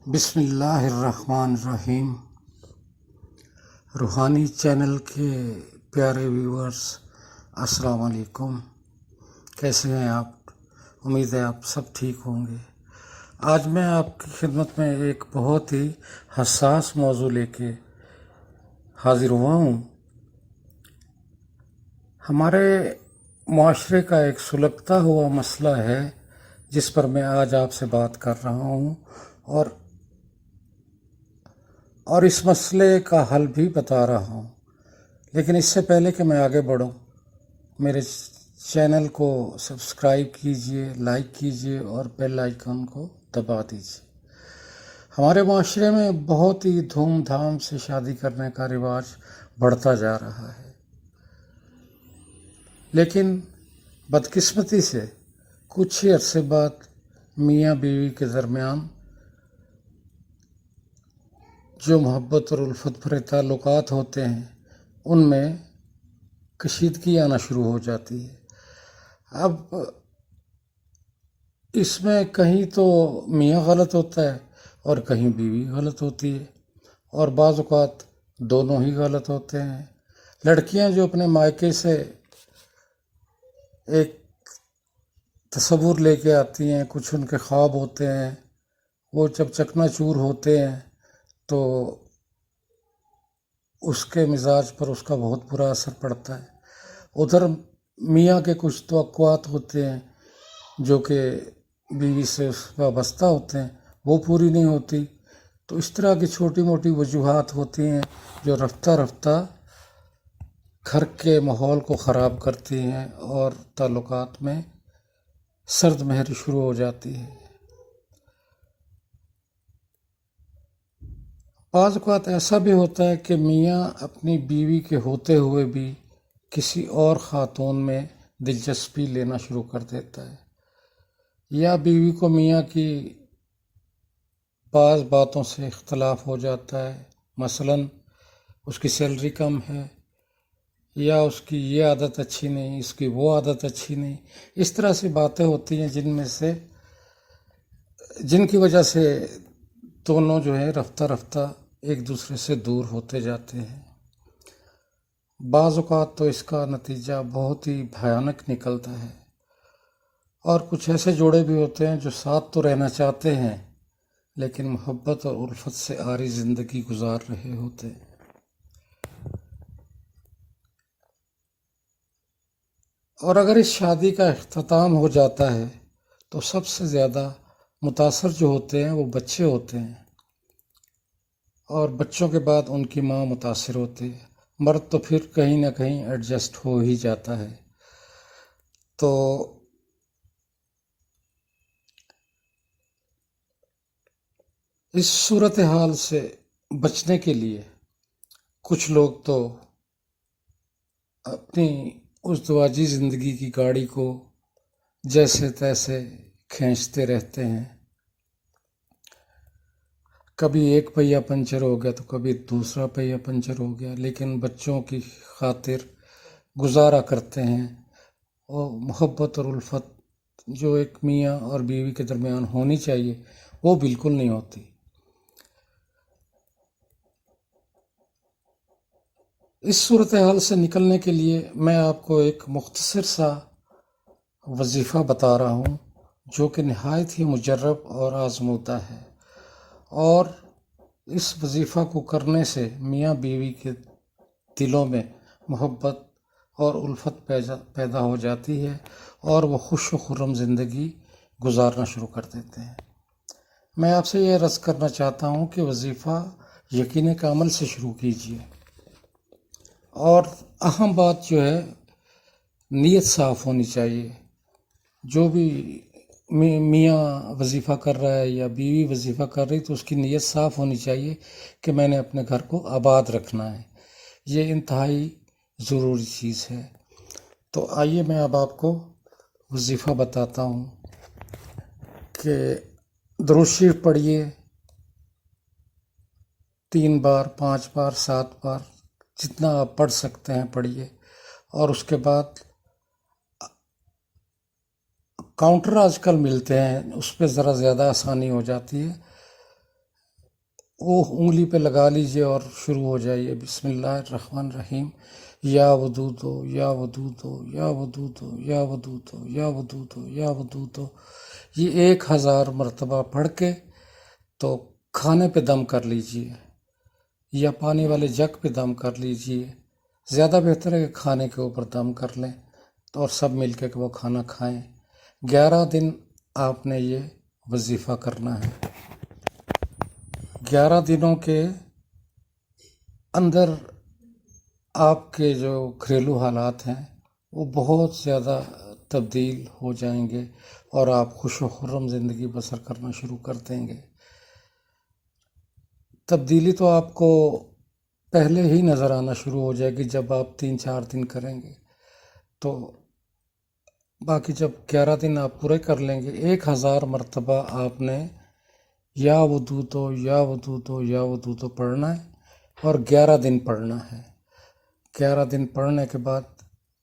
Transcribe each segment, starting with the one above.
بسم اللہ الرحمن الرحیم۔ روحانی چینل کے پیارے ویورز، السلام علیکم۔ کیسے ہیں آپ؟ امید ہے آپ سب ٹھیک ہوں گے۔ آج میں آپ کی خدمت میں ایک بہت ہی حساس موضوع لے کے حاضر ہوا ہوں۔ ہمارے معاشرے کا ایک سلگتا ہوا مسئلہ ہے جس پر میں آج آپ سے بات کر رہا ہوں اور اس مسئلے کا حل بھی بتا رہا ہوں۔ لیکن اس سے پہلے کہ میں آگے بڑھوں، میرے چینل کو سبسکرائب کیجئے، لائک کیجئے اور بیل آئیکن کو دبا دیجئے۔ ہمارے معاشرے میں بہت ہی دھوم دھام سے شادی کرنے کا رواج بڑھتا جا رہا ہے، لیکن بدقسمتی سے کچھ ہی عرصے بعد میاں بیوی کے درمیان جو محبت اور الفت بھرے تعلقات ہوتے ہیں ان میں کشیدگی آنا شروع ہو جاتی ہے۔ اب اس میں کہیں تو میاں غلط ہوتا ہے اور کہیں بیوی غلط ہوتی ہے، اور بعض اوقات دونوں ہی غلط ہوتے ہیں۔ لڑکیاں جو اپنے مائکے سے ایک تصور لے کے آتی ہیں، کچھ ان کے خواب ہوتے ہیں، وہ جب چکنا چور ہوتے ہیں تو اس کے مزاج پر اس کا بہت برا اثر پڑتا ہے۔ ادھر میاں کے کچھ توقعات ہوتے ہیں جو کہ بیوی سے اس وابستہ ہوتے ہیں، وہ پوری نہیں ہوتی، تو اس طرح کی چھوٹی موٹی وجوہات ہوتی ہیں جو رفتہ رفتہ گھر کے ماحول کو خراب کرتی ہیں اور تعلقات میں سرد مہر شروع ہو جاتی ہے۔ بعض اوقات ایسا بھی ہوتا ہے کہ میاں اپنی بیوی کے ہوتے ہوئے بھی کسی اور خاتون میں دلچسپی لینا شروع کر دیتا ہے، یا بیوی کو میاں کی بعض باتوں سے اختلاف ہو جاتا ہے، مثلاً اس کی سیلری کم ہے، یا اس کی یہ عادت اچھی نہیں، اس کی وہ عادت اچھی نہیں۔ اس طرح سے باتیں ہوتی ہیں جن کی وجہ سے دونوں جو ہے رفتہ رفتہ ایک دوسرے سے دور ہوتے جاتے ہیں۔ بعض اوقات تو اس کا نتیجہ بہت ہی بھیانک نکلتا ہے، اور کچھ ایسے جوڑے بھی ہوتے ہیں جو ساتھ تو رہنا چاہتے ہیں لیکن محبت اور الفت سے عاری زندگی گزار رہے ہوتے ہیں۔ اور اگر اس شادی کا اختتام ہو جاتا ہے تو سب سے زیادہ متاثر جو ہوتے ہیں وہ بچے ہوتے ہیں، اور بچوں کے بعد ان کی ماں متاثر ہوتی ہے۔ مرد تو پھر کہیں نہ کہیں ایڈجسٹ ہو ہی جاتا ہے۔ تو اس صورتحال سے بچنے کے لیے کچھ لوگ تو اپنی ازدواجی زندگی کی گاڑی کو جیسے تیسے کھینچتے رہتے ہیں، کبھی ایک پہیہ پنچر ہو گیا تو کبھی دوسرا پہیہ پنچر ہو گیا، لیکن بچوں کی خاطر گزارا کرتے ہیں، اور محبت اور الفت جو ایک میاں اور بیوی کے درمیان ہونی چاہیے وہ بالکل نہیں ہوتی۔ اس صورتحال سے نکلنے کے لیے میں آپ کو ایک مختصر سا وظیفہ بتا رہا ہوں جو کہ نہایت ہی مجرب اور آزمودہ ہے، اور اس وظیفہ کو کرنے سے میاں بیوی کے دلوں میں محبت اور الفت پیدا ہو جاتی ہے، اور وہ خوش و خرم زندگی گزارنا شروع کر دیتے ہیں۔ میں آپ سے یہ عرض کرنا چاہتا ہوں کہ وظیفہ یقین کامل سے شروع کیجیے، اور اہم بات جو ہے نیت صاف ہونی چاہیے۔ جو بھی میاں وظیفہ کر رہا ہے یا بیوی وظیفہ کر رہی تو اس کی نیت صاف ہونی چاہیے کہ میں نے اپنے گھر کو آباد رکھنا ہے۔ یہ انتہائی ضروری چیز ہے۔ تو آئیے میں اب آپ کو وظیفہ بتاتا ہوں کہ درود شریف پڑھیے 3 بار، 5 بار، 7 بار، جتنا آپ پڑھ سکتے ہیں پڑھیے، اور اس کے بعد کاؤنٹر آج کل ملتے ہیں، اس پہ ذرا زیادہ آسانی ہو جاتی ہے۔ وہ انگلی پہ لگا لیجئے اور شروع ہو جائیے بسم اللہ الرحمن الرحیم یا ودودو یا ودودو یا ودودو یا ودودو یا ودودو یا ودودو، یہ 1000 مرتبہ پڑھ کے تو کھانے پہ دم کر لیجئے یا پانی والے جگ پہ دم کر لیجئے. زیادہ بہتر ہے کہ کھانے کے اوپر دم کر لیں اور سب مل کے وہ کھانا کھائیں. 11 دن آپ نے یہ وظیفہ کرنا ہے. 11 دنوں کے اندر آپ کے جو گھریلو حالات ہیں وہ بہت زیادہ تبدیل ہو جائیں گے اور آپ خوش و خرم زندگی بسر کرنا شروع کر دیں گے. تبدیلی تو آپ کو پہلے ہی نظر آنا شروع ہو جائے گی جب آپ 3-4 دن کریں گے. تو باقی جب 11 دن آپ پورے کر لیں گے 1000 مرتبہ آپ نے یا ودودو یا ودودو یا ودودو پڑھنا ہے اور 11 دن پڑھنا ہے. 11 دن پڑھنے کے بعد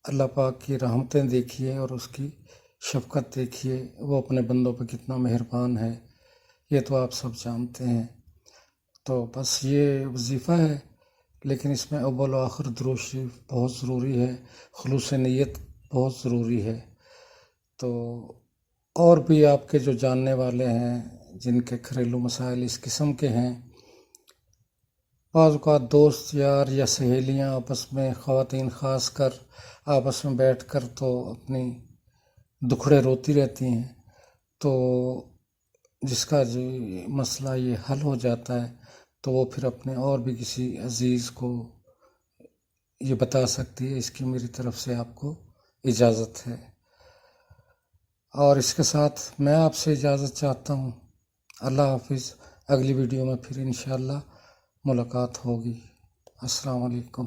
اللہ پاک کی رحمتیں دیکھیے اور اس کی شفقت دیکھیے، وہ اپنے بندوں پہ کتنا مہربان ہے، یہ تو آپ سب جانتے ہیں. تو بس یہ وظیفہ ہے، لیکن اس میں اول و آخر درود شریف بہت ضروری ہے، خلوص نیت بہت ضروری ہے. تو اور بھی آپ کے جو جاننے والے ہیں جن کے گھریلو مسائل اس قسم کے ہیں، بعض اوقات دوست یار یا سہیلیاں آپس میں، خواتین خاص کر آپس میں بیٹھ کر تو اپنی دکھڑے روتی رہتی ہیں. تو جس کا جو مسئلہ یہ حل ہو جاتا ہے تو وہ پھر اپنے اور بھی کسی عزیز کو یہ بتا سکتی ہے. اس کی میری طرف سے آپ کو اجازت ہے. اور اس کے ساتھ میں آپ سے اجازت چاہتا ہوں. اللہ حافظ. اگلی ویڈیو میں پھر انشاءاللہ ملاقات ہوگی. السلام علیکم.